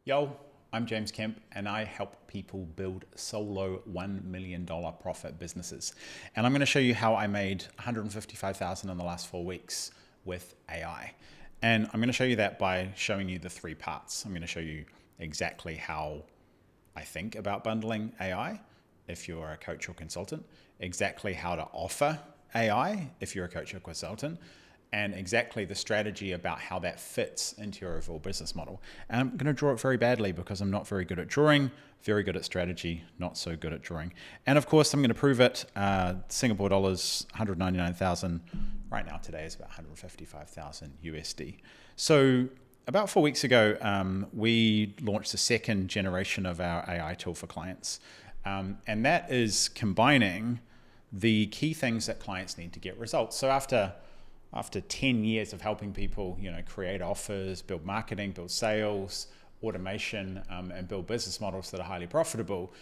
Yo, I'm James Kemp and I help people build solo $1 million profit businesses. And I'm going to show you how I made $155,000 in the last 4 weeks with AI. And I'm going to show you that by showing you the three parts. I'm going to show you exactly how I think about bundling AI if you're a coach or consultant, exactly how to offer AI if you're a coach or consultant, and exactly the strategy about how that fits into your overall business model. And I'm going to draw it very badly because I'm not very good at drawing, very good at strategy, not so good at drawing. And of course, I'm going to prove it. Singapore dollars, 199,000. Right now, today is about 155,000 USD. So about 4 weeks ago, we launched the second generation of our AI tool for clients. And that is combining the key things that clients need to get results. So after 10 years of helping people, create offers, build marketing, build sales, automation, and build business models that are highly profitable,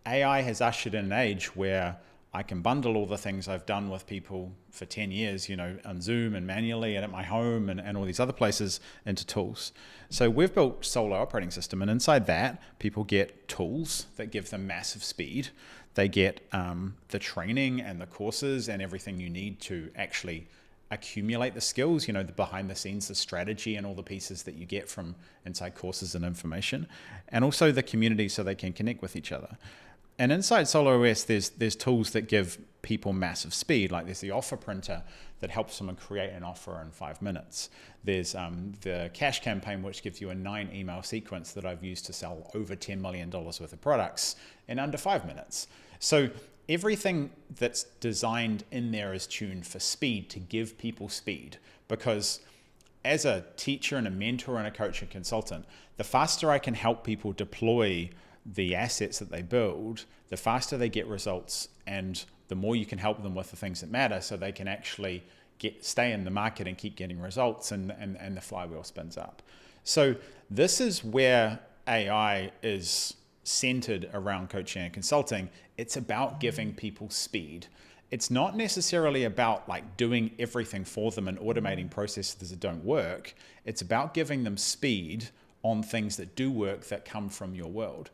AI has ushered in an age where I can bundle all the things I've done with people for 10 years, on Zoom and manually and at my home and all these other places into tools. So we've built Solo operating system, and inside that, people get tools that give them massive speed. They get the training and the courses and everything you need to actually accumulate the skills, the behind the scenes, the strategy and all the pieces that you get from inside courses and information, and also the community so they can connect with each other. And inside Solo OS, there's tools that give people massive speed. Like there's the offer printer that helps someone create an offer in 5 minutes. There's the cash campaign, which gives you a 9 email sequence that I've used to sell over $10 million worth of products in under 5 minutes. So everything that's designed in there is tuned for speed, to give people speed. Because as a teacher and a mentor and a coach and consultant, the faster I can help people deploy the assets that they build, the faster they get results, and the more you can help them with the things that matter so they can actually stay in the market and keep getting results, and the flywheel spins up. So this is where AI is centered around coaching and consulting. It's about giving people speed. It's not necessarily about doing everything for them and automating processes that don't work. It's about giving them speed on things that do work, that come from your world.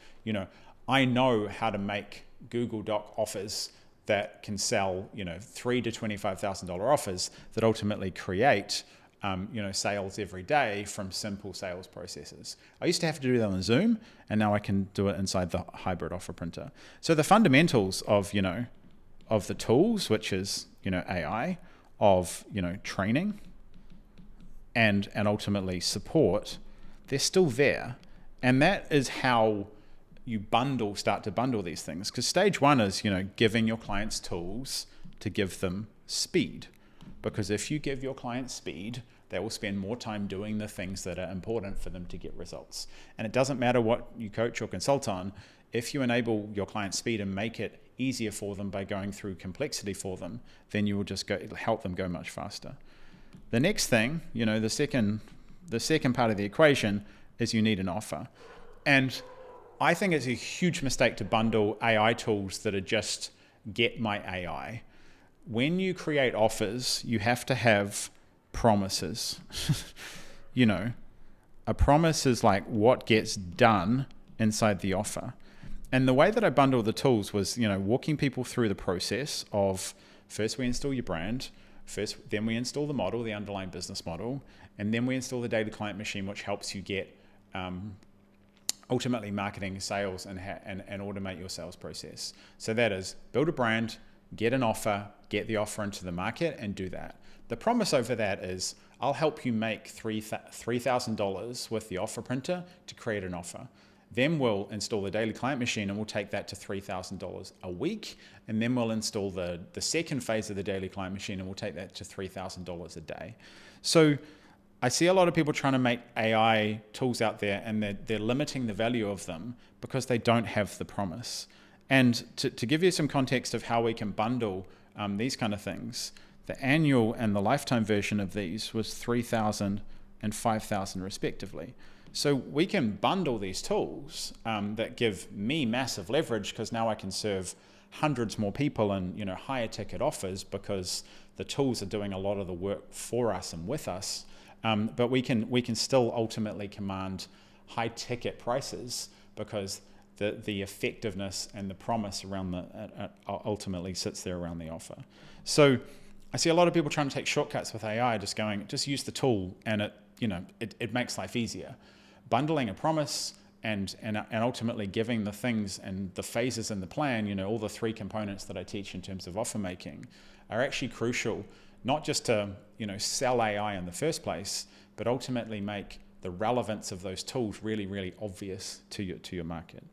I know how to make Google Doc offers that can sell, $3,000 to $25,000 offers that ultimately create, sales every day from simple sales processes. I used to have to do that on Zoom, and now I can do it inside the hybrid offer printer. So the fundamentals of the tools, which is, AI, of, training and ultimately support, they're still there. And that is how you start to bundle these things. Because stage one is, giving your clients tools to give them speed. Because if you give your clients speed, they will spend more time doing the things that are important for them to get results. And it doesn't matter what you coach or consult on. If you enable your clients speed and make it easier for them by going through complexity for them, then you will just help them go much faster. The next thing, the second part of the equation is you need an offer. And I think it's a huge mistake to bundle AI tools that are just get my AI. When you create offers, you have to have promises. A promise is like what gets done inside the offer. And the way that I bundled the tools was, walking people through the process of first we install your brand, then we install the model, the underlying business model, and then we install the daily client machine, which helps you get ultimately marketing, sales, and automate your sales process. So that is build a brand, get an offer, get the offer into the market, and do that. The promise over that is I'll help you make $3,000 with the offer printer to create an offer. Then we'll install the daily client machine and we'll take that to $3,000 a week. And then we'll install the second phase of the daily client machine and we'll take that to $3,000 a day. So I see a lot of people trying to make AI tools out there, and they're limiting the value of them because they don't have the promise. And to give you some context of how we can bundle these kind of things, the annual and the lifetime version of these was $3,000 and $5,000 respectively. So we can bundle these tools that give me massive leverage, because now I can serve hundreds more people and higher ticket offers because the tools are doing a lot of the work for us and with us. But we can still ultimately command high ticket prices because the effectiveness and the promise around ultimately sits there around the offer. So I see a lot of people trying to take shortcuts with AI, just use the tool and it makes life easier. Bundling a promise and ultimately giving the things and the phases in the plan, all the 3 components that I teach in terms of offer making are actually crucial, not just to, sell AI in the first place, but ultimately make the relevance of those tools really, really obvious to your market.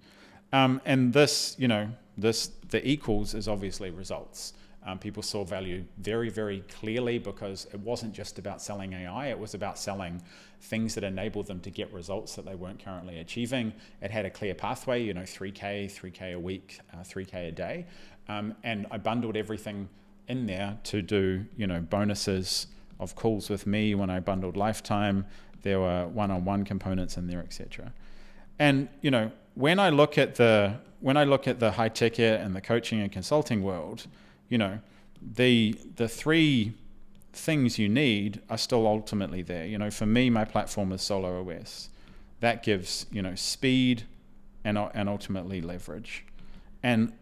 And this, the equals is obviously results. People saw value very, very clearly because it wasn't just about selling AI, it was about selling things that enabled them to get results that they weren't currently achieving. It had a clear pathway, 3K a week, 3K a day. And I bundled everything in there to do, bonuses of calls with me. When I bundled lifetime, there were one-on-one components in there, etc. And, when I look at the high ticket and the coaching and consulting world, the 3 things you need are still ultimately there. For me, my platform is Solo OS. That gives, speed and ultimately leverage. And,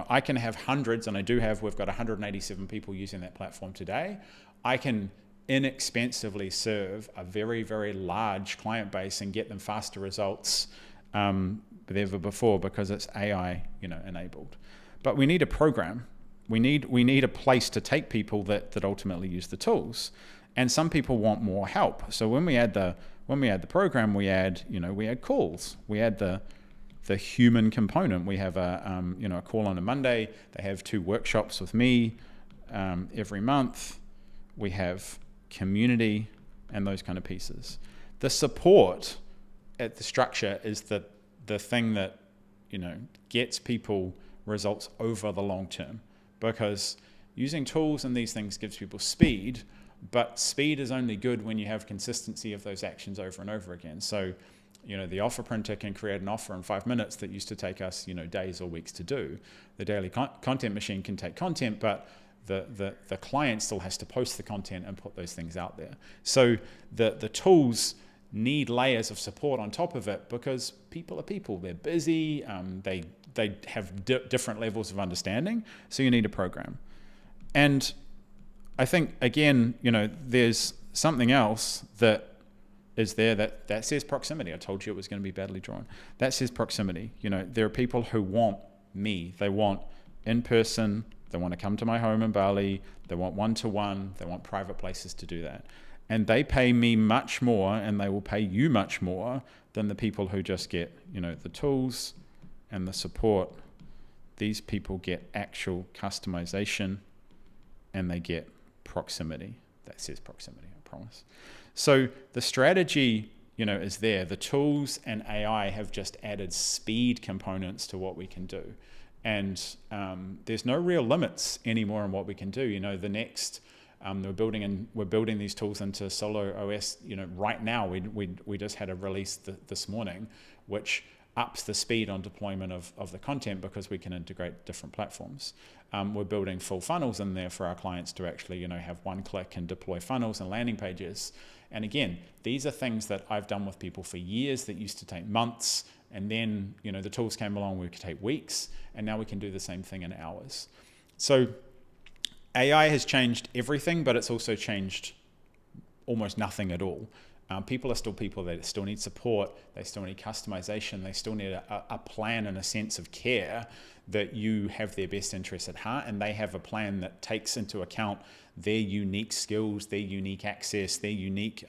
I can have hundreds, and we've got 187 people using that platform today. I can inexpensively serve a very, very large client base and get them faster results than ever before because it's AI, enabled. But we need a program. We need a place to take people that ultimately use the tools, and some people want more help. So when we add the program, we add calls. We add the human component. We have a call on a Monday. They have 2 workshops with me every month. We have community and those kind of pieces. The support at the structure is the thing that gets people results over the long term. Because using tools and these things gives people speed, but speed is only good when you have consistency of those actions over and over again. So, the offer printer can create an offer in 5 minutes that used to take us, days or weeks to do. The daily content machine can take content, but the client still has to post the content and put those things out there. So the tools need layers of support on top of it because people are people. They're busy. They have different levels of understanding. So you need a program. And I think, again, there's something else that is there that says proximity. I told you it was going to be badly drawn. That says proximity. There are people who want me. They want in person. They want to come to my home in Bali. They want one-to-one. They want private places to do that. And they pay me much more, and they will pay you much more than the people who just get, the tools and the support. These people get actual customization, and they get proximity. That says proximity, I promise. So the strategy, is there. The tools and AI have just added speed components to what we can do. And there's no real limits anymore on what we can do. The next... we're building these tools into Solo OS. Right now we just had a release this morning, which ups the speed on deployment of the content because we can integrate different platforms. We're building full funnels in there for our clients to actually have one click and deploy funnels and landing pages. And again, these are things that I've done with people for years that used to take months, and then the tools came along, we could take weeks, and now we can do the same thing in hours. So AI has changed everything, but it's also changed almost nothing at all. People are still people. They still need support. They still need customization. They still need a plan and a sense of care that you have their best interests at heart, and they have a plan that takes into account their unique skills, their unique access, their unique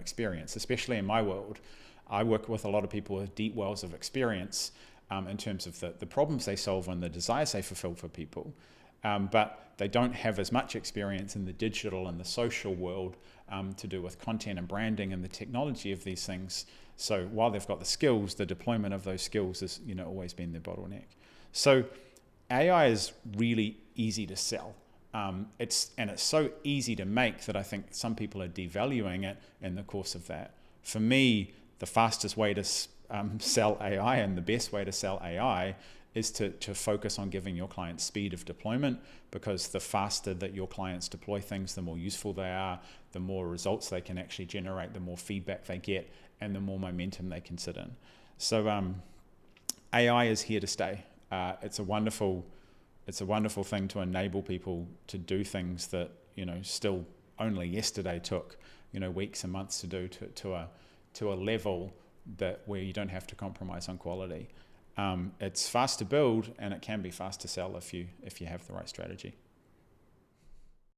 experience. Especially in my world, I work with a lot of people with deep wells of experience in terms of the problems they solve and the desires they fulfill for people. But they don't have as much experience in the digital and the social world to do with content and branding and the technology of these things. So while they've got the skills, the deployment of those skills has always been their bottleneck. So AI is really easy to sell. It's so easy to make that I think some people are devaluing it in the course of that. For me, the fastest way to sell AI and the best way to sell AI is to focus on giving your clients speed of deployment, because the faster that your clients deploy things, the more useful they are, the more results they can actually generate, the more feedback they get, and the more momentum they can sit in. So AI is here to stay. It's a wonderful thing to enable people to do things that, still only yesterday took, weeks and months to do to a level where you don't have to compromise on quality. It's fast to build, and it can be fast to sell if you have the right strategy.